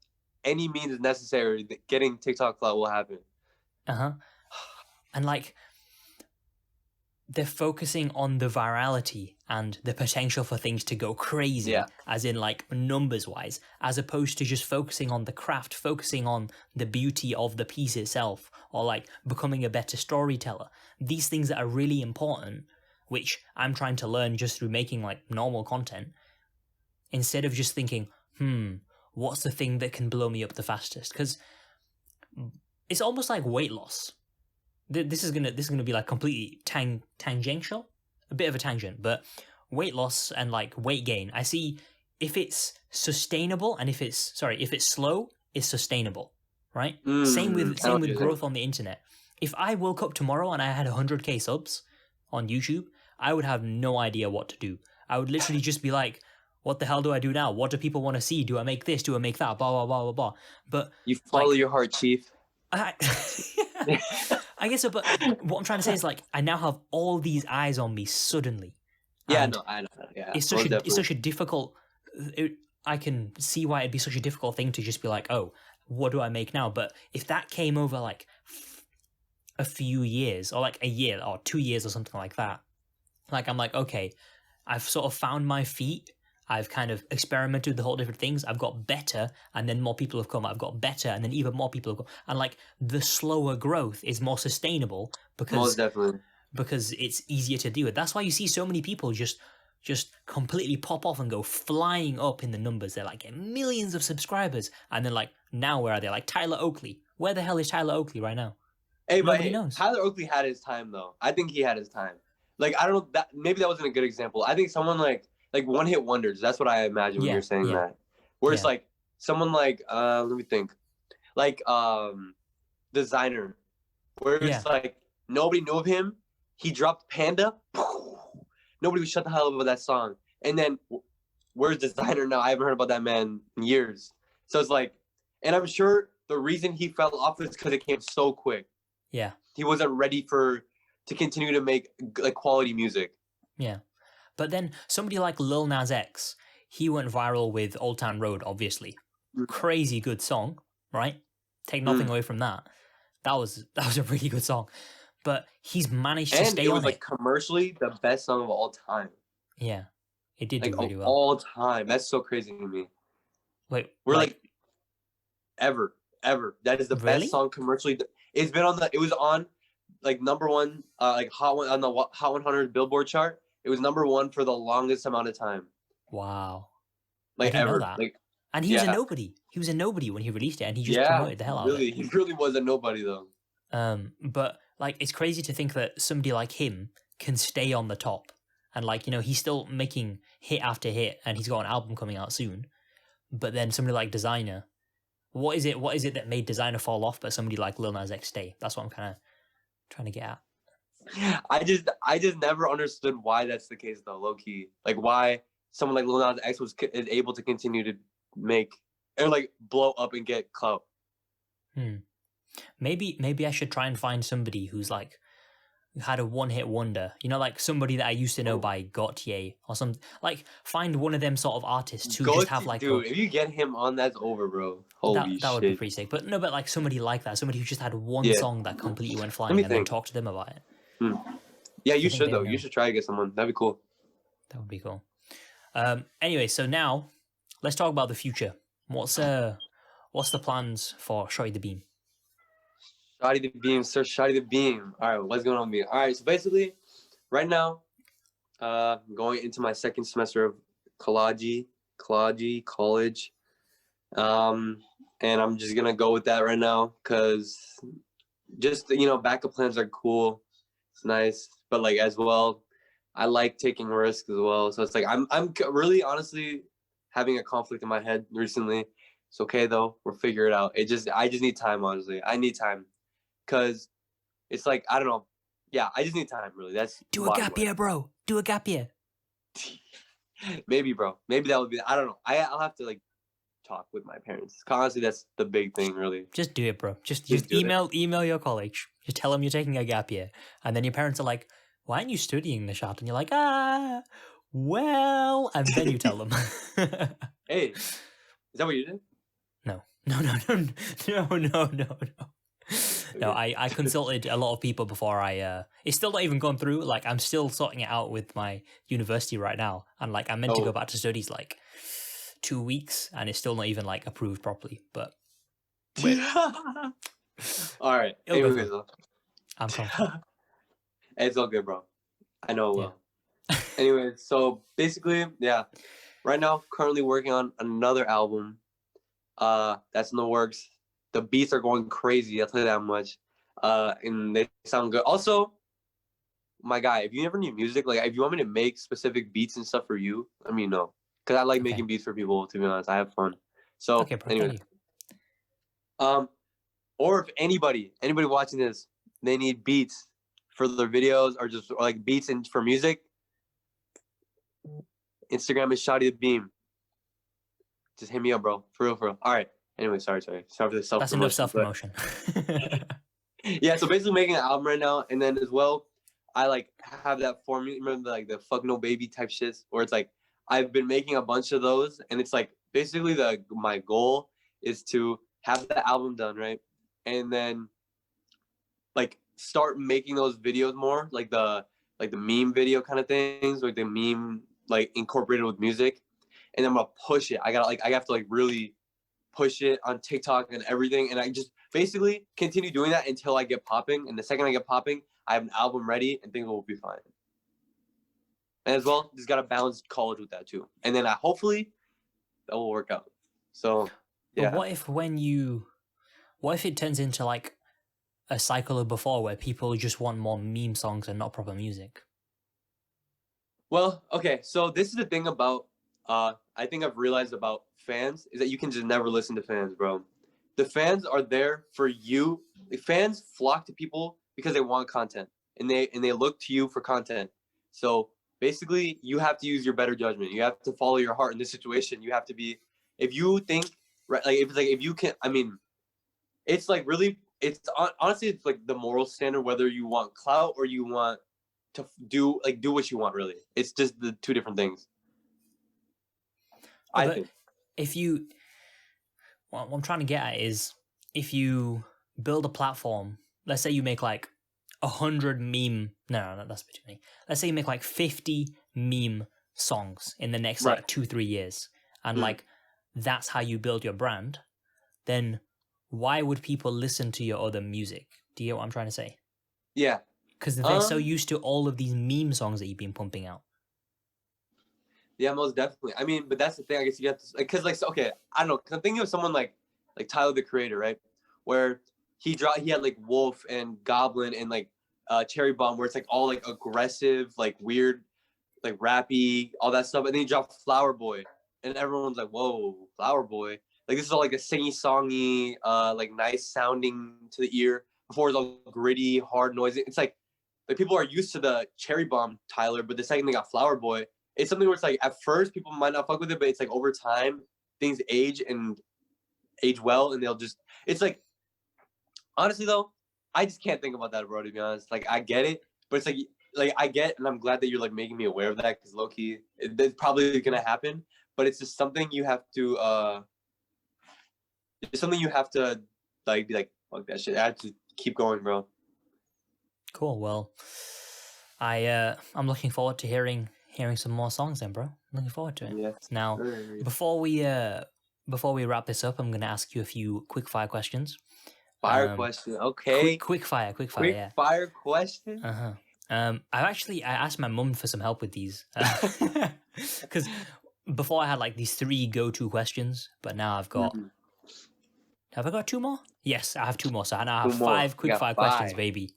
any means necessary. Getting TikTok clout will happen. And like, they're focusing on the virality and the potential for things to go crazy, as in like numbers wise, as opposed to just focusing on the craft, focusing on the beauty of the piece itself, or like becoming a better storyteller. These things that are really important, which I'm trying to learn just through making like normal content, instead of just thinking, what's the thing that can blow me up the fastest? Because it's almost like weight loss. This is gonna be like completely tangential, a bit of a tangent, but weight loss and like weight gain. I see if it's sustainable and if it's slow, it's sustainable, right? Same with growth on the internet. If I woke up tomorrow and I had 100k subs on YouTube, I would have no idea what to do. I would literally just be like, what the hell do I do now? What do people want to see? Do I make this? Do I make that? Blah blah blah blah blah. But you follow your heart, Chief. I guess so, but what I'm trying to say is like I now have all these eyes on me suddenly. Yeah, no, I know. Yeah, it's such a difficult. I can see why it'd be such a difficult thing to just be like, oh, what do I make now? But if that came over like a few years, or like a year or 2 years or something like that, like I'm like, okay, I've sort of found my feet. I've kind of experimented with the whole different things. I've got better, and then more people have come. I've got better, and then even more people have come. And like the slower growth is more sustainable because most definitely, because it's easier to deal with. That's why you see so many people just completely pop off and go flying up in the numbers. They're like getting millions of subscribers, and then like now where are they? Like Tyler Oakley. Where the hell is Tyler Oakley right now? Hey, nobody knows. Tyler Oakley had his time though. I think he had his time. Like I don't know that maybe that wasn't a good example. I think someone like one hit wonders. That's what I imagine when you're saying that. Where it's like someone like let me think, like Designer, where it's like nobody knew of him. He dropped Panda. Nobody would shut the hell up about that song. And then where's Designer now? I haven't heard about that man in years. So it's like, and I'm sure the reason he fell off is because it came so quick. Yeah, he wasn't ready to continue to make like quality music. Yeah. But then somebody like Lil Nas X, he went viral with Old Town Road, obviously. Crazy good song, right? Take nothing away from that. That was a really good song. But he's managed to stay on it. And it was like commercially the best song of all time. Yeah. It did do really well. All time. That's so crazy to me. Wait. We're like ever. That is the best song commercially. It was on like number one, like on the Hot 100 Billboard chart. It was number one for the longest amount of time. Wow. Like I didn't ever. know that. Like, and he was a nobody. He was a nobody when he released it, and he just promoted the hell out of it. He really was a nobody though. But like it's crazy to think that somebody like him can stay on the top. And like, you know, he's still making hit after hit, and he's got an album coming out soon. But then somebody like Designer, what is it that made Designer fall off, but somebody like Lil Nas X stay? That's what I'm kind of trying to get at. I just never understood why that's the case though, low key. Like why someone like Lil Nas X is able to continue to make or like blow up and get clout. Maybe I should try and find somebody who's like had a one-hit wonder. You know, like somebody that I used to know by Gautier or something. Like find one of them sort of artists who just have like dude, if you get him on, that's over, bro. Holy shit. That would be pretty sick. But no, but like somebody like that, somebody who just had one song that completely went flying, and then talk to them about it. Yeah, you should though. You should try to get someone. That'd be cool. That would be cool. Anyway, so now let's talk about the future. What's the plans for ShottyTheBeam? ShottyTheBeam, Sir ShottyTheBeam. All right, what's going on with me? All right, so basically, right now, going into my second semester of college, and I'm just gonna go with that right now because just backup plans are cool. It's nice, but like as well, I like taking risks as well. So it's like I'm really honestly having a conflict in my head recently. It's okay though. We'll figure it out. I just need time, honestly. I need time. Cause it's like I don't know. Yeah, I just need time, really. That's do a gap year, bro. Do a gap year. Maybe, bro. Maybe that would be. I don't know. I'll have to like talk with my parents. Honestly, that's the big thing, really. Just do it, bro. Just email your college. Just tell them you're taking a gap year, and then your parents are like, "Why aren't you studying, Nashat?" And you're like, well, and then you tell them. Hey, is that what you did? No. No, Okay. I consulted a lot of people before it's still not even gone through. Like I'm still sorting it out with my university right now. And like I'm meant to go Oh. back to studies like 2 weeks and it's still not even like approved properly. But wait, All right. it'll go Anyways, through. I'm confident. it's all good, bro. I know it Yeah. will. Anyway, so basically, yeah. Right now, currently working on another album. That's in the works. The beats are going crazy. I'll tell you that much. And they sound good. Also, my guy, if you ever need music, like if you want me to make specific beats and stuff for you, let me know. Cause I like Okay. making beats for people. To be honest, I have fun. So, Okay, bro. anyway, Thank you. or if anybody watching this, they need beats for their videos or just or like beats and for music. Instagram is ShottyTheBeam. Just hit me up, bro. For real, for real. All right. Anyway, sorry for the self That's enough promotion. self-promotion. Yeah, so basically making an album right now, and then as well, I like have that formula. Remember like the fuck no baby type shits, where it's like I've been making a bunch of those, and it's like basically my goal is to have the album done, right, and then like start making those videos more, like the meme video kind of things, like the meme like incorporated with music, and I'm gonna push it. I have to like really push it on TikTok and everything, and I just basically continue doing that until I get popping. And the second I get popping, I have an album ready, and things will be fine. And as well, just gotta balance college with that too, and then hopefully that will work out. So, But yeah. what if it turns into like a cycle of before where people just want more meme songs and not proper music? Well, okay. So this is the thing about I think I've realized about fans is that you can just never listen to fans, bro. The fans are there for you. The fans flock to people because they want content and they look to you for content. So basically, you have to use your better judgment. You have to follow your heart in this situation. You have to be if you think right, like if it's like if you can. I mean, it's like really. It's honestly, it's like the moral standard whether you want clout or you want to do what you want. Really, it's just the two different things. No, I but think. if you, what I'm trying to get at is if you build a platform, let's say you make like 100 meme, no, that's a bit too many. Let's say you make like 50 meme songs in the next Right. like 2-3 years, and Mm. like that's how you build your brand, then why would people listen to your other music? Do you get what I'm trying to say? Yeah. Because they're so used to all of these meme songs that you've been pumping out. Yeah, most definitely. I mean, but that's the thing. I guess you have to because like so, okay, I don't know. Cause I'm thinking of someone like Tyler the Creator, right? Where he had like Wolf and Goblin and like Cherry Bomb, where it's like all like aggressive, like weird, like rappy, all that stuff, and then he dropped Flower Boy, and everyone's like, "Whoa, Flower Boy!" Like this is all like a singy songy, like nice sounding to the ear. Before it's all gritty, hard, noisy. It's like people are used to the Cherry Bomb Tyler, but the second they got Flower Boy, it's something where it's like at first people might not fuck with it, but it's like over time things age well, and they'll just. It's like honestly though, I just can't think about that, bro. To be honest, like I get it, but it's like I get, and I'm glad that you're like making me aware of that because low key, it's probably gonna happen, but it's just something you have to. It's something you have to like be like fuck that shit. I have to keep going, bro. Cool. Well, I'm looking forward to hearing some more songs then, bro. I'm looking forward to it. Yeah. Now, before we wrap this up, I'm going to ask you a few quick fire questions. Fire question. Okay. Quick fire, Quick yeah. fire question. I asked my mum for some help with these because before I had like these 3 go-to questions, but now I've got. Mm. Have I got 2 more? Yes, I have 2 more. So I now have 2 more. 5 quick fire questions, 5. baby.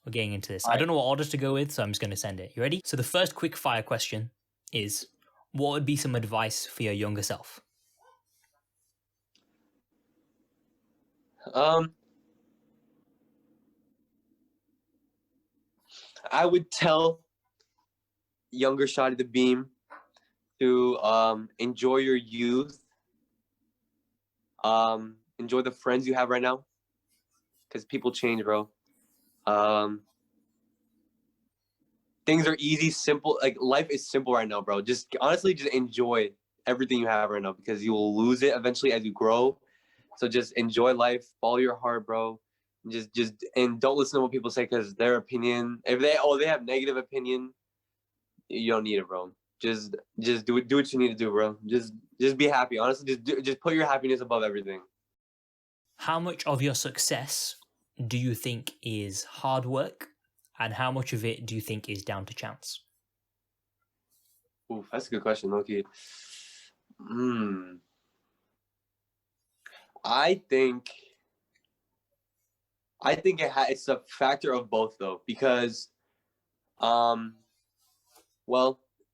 We're getting into this. All I don't know what orders to go with, so I'm just going to send it. You ready? So the first quick fire question is, what would be some advice for your younger self? I would tell younger ShottyTheBeam to enjoy your youth. Enjoy the friends you have right now, because people change, bro. Things are easy, simple. Like life is simple right now, bro. Just honestly, just enjoy everything you have right now because you will lose it eventually as you grow. So just enjoy life, follow your heart, bro. And don't listen to what people say, because their opinion, if they have negative opinion, you don't need it, bro. Just do what you need to do, bro. Just be happy. Honestly, just put your happiness above everything. How much of your success do you think is hard work, and how much of it do you think is down to chance? Oof, that's a good question, Loki. I think it's a factor of both, though, because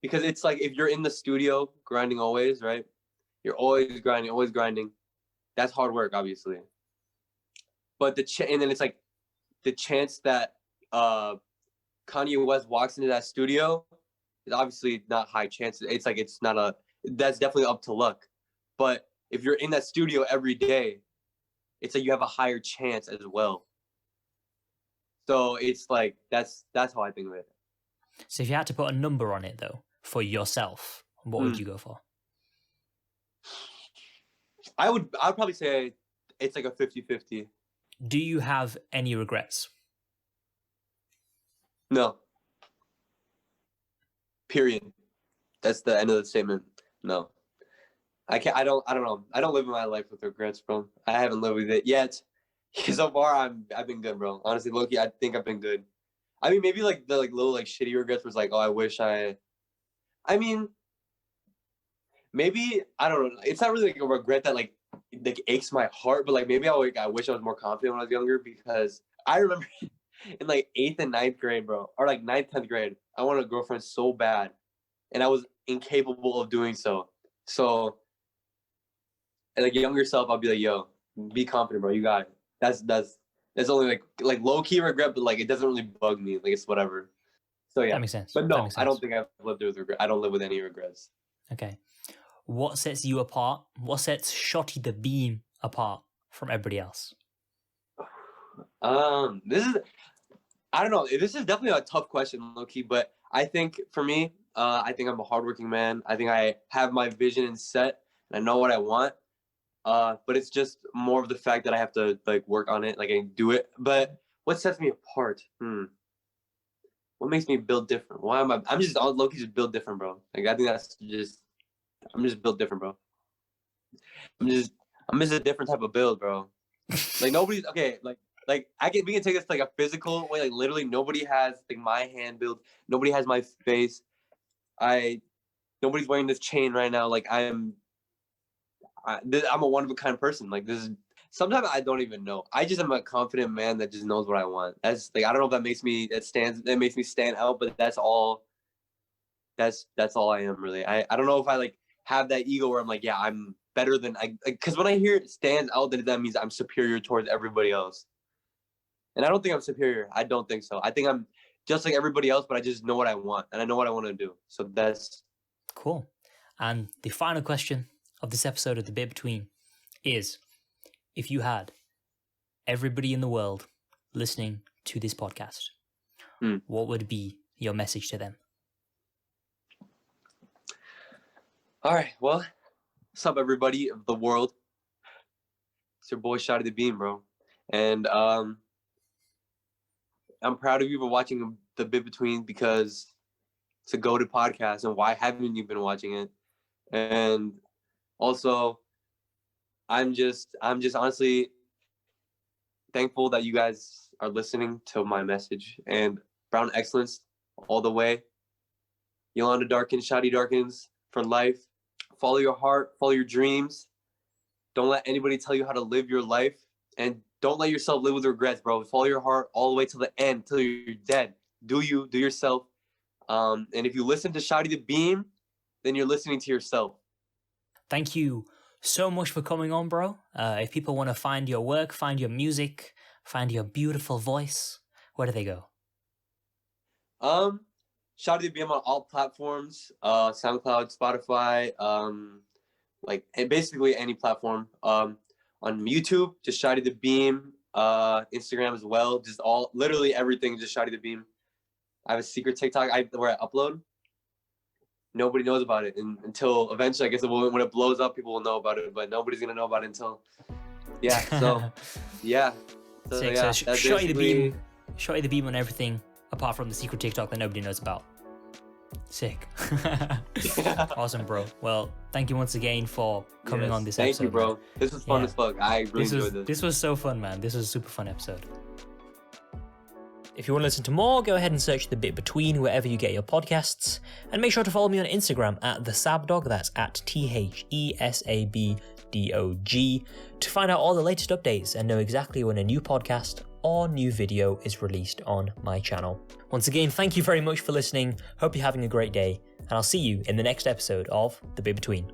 because it's like, if you're in the studio grinding always, right? You're always grinding. That's hard work, obviously. But and then it's like the chance that Kanye West walks into that studio is obviously not high chance. It's like, that's definitely up to luck. But if you're in that studio every day, it's like you have a higher chance as well. So it's like, that's how I think of it. So if you had to put a number on it, though, for yourself, what would you go for? I'd probably say it's like a 50-50. Do you have any regrets? No. Period. That's the end of the statement. No. I don't know. I don't live my life with regrets, bro. I haven't lived with it yet. So far, I've been good, bro. Honestly, Loki, I think I've been good. I mean, maybe like the little shitty regrets was like, oh, I wish I mean, maybe, I don't know. It's not really like a regret that like aches my heart, but like maybe I wish I was more confident when I was younger, because I remember in like 8th and 9th grade, bro, or like 9th, 10th grade, I wanted a girlfriend so bad, and I was incapable of doing so. So, like younger self, I'll be like, yo, be confident, bro. You got it. That's only like low key regret, but like it doesn't really bug me. Like, it's whatever. So yeah, That makes sense. But no, I don't think I've lived with regret. I don't live with any regrets. Okay. What sets you apart? What sets ShottyTheBeam apart from everybody else? I don't know. This is definitely a tough question, low key. But I think for me, I think I'm a hardworking man. I think I have my vision set, and I know what I want. But it's just more of the fact that I have to like work on it, like I do it. But what sets me apart? What makes me build different? Why am I'm just low-key just built different, bro. Like, I think I'm just built different, bro. I'm just a different type of build, bro. Like, nobody's okay. Like we can take this to like a physical way. Like, literally, nobody has like my hand build. Nobody has my face. Nobody's wearing this chain right now. Like, I'm a one of a kind person. Like, this is. Sometimes I don't even know. I just am a confident man that just knows what I want. That's like, I don't know if that makes me stand out, but that's all I am, really. I don't know if I like have that ego where I'm like, yeah, I'm better than because when I hear it stands out, then that means I'm superior towards everybody else. And I don't think I'm superior. I don't think so. I think I'm just like everybody else, but I just know what I want, and I know what I want to do. So that's cool. And the final question of this episode of The Bit Between is, if you had everybody in the world listening to this podcast, what would be your message to them? All right. Well, what's up, everybody of the world? It's your boy ShottyTheBeam, bro. And I'm proud of you for watching The Bit Between, because it's a goated podcast, and why haven't you been watching it? And also, I'm just honestly thankful that you guys are listening to my message. And Brown Excellence all the way. Yolanda Darkins, Shotty Darkins for life. Follow your heart, follow your dreams. Don't let anybody tell you how to live your life, and don't let yourself live with regrets, bro. Follow your heart all the way to the end, till you're dead. Do yourself. And if you listen to ShottyTheBeam, then you're listening to yourself. Thank you so much for coming on, bro. If people want to find your work, find your music, find your beautiful voice, where do they go? ShottyTheBeam on all platforms, SoundCloud, Spotify, and basically any platform. On YouTube, just ShottyTheBeam, Instagram as well, just literally everything, just ShottyTheBeam. I have a secret TikTok where I upload. Nobody knows about it until eventually, I guess when it blows up, people will know about it, but nobody's gonna know about it until, yeah. So, yeah. So, Sick. yeah, So that's Shotty the basically- Beam, Shotty the Beam on everything, apart from the secret TikTok that nobody knows about. Sick. Awesome, bro. Well, thank you once again for coming on this episode. Thank you, bro. Man. This was fun Yeah. as fuck. I really enjoyed this. This was so fun, man. This was a super fun episode. If you want to listen to more, go ahead and search The Bit Between wherever you get your podcasts. And make sure to follow me on Instagram at TheSabDog, that's at TheSabDog, to find out all the latest updates and know exactly when a new podcast or new video is released on my channel. Once again, thank you very much for listening. Hope you're having a great day, and I'll see you in the next episode of The Bit Between.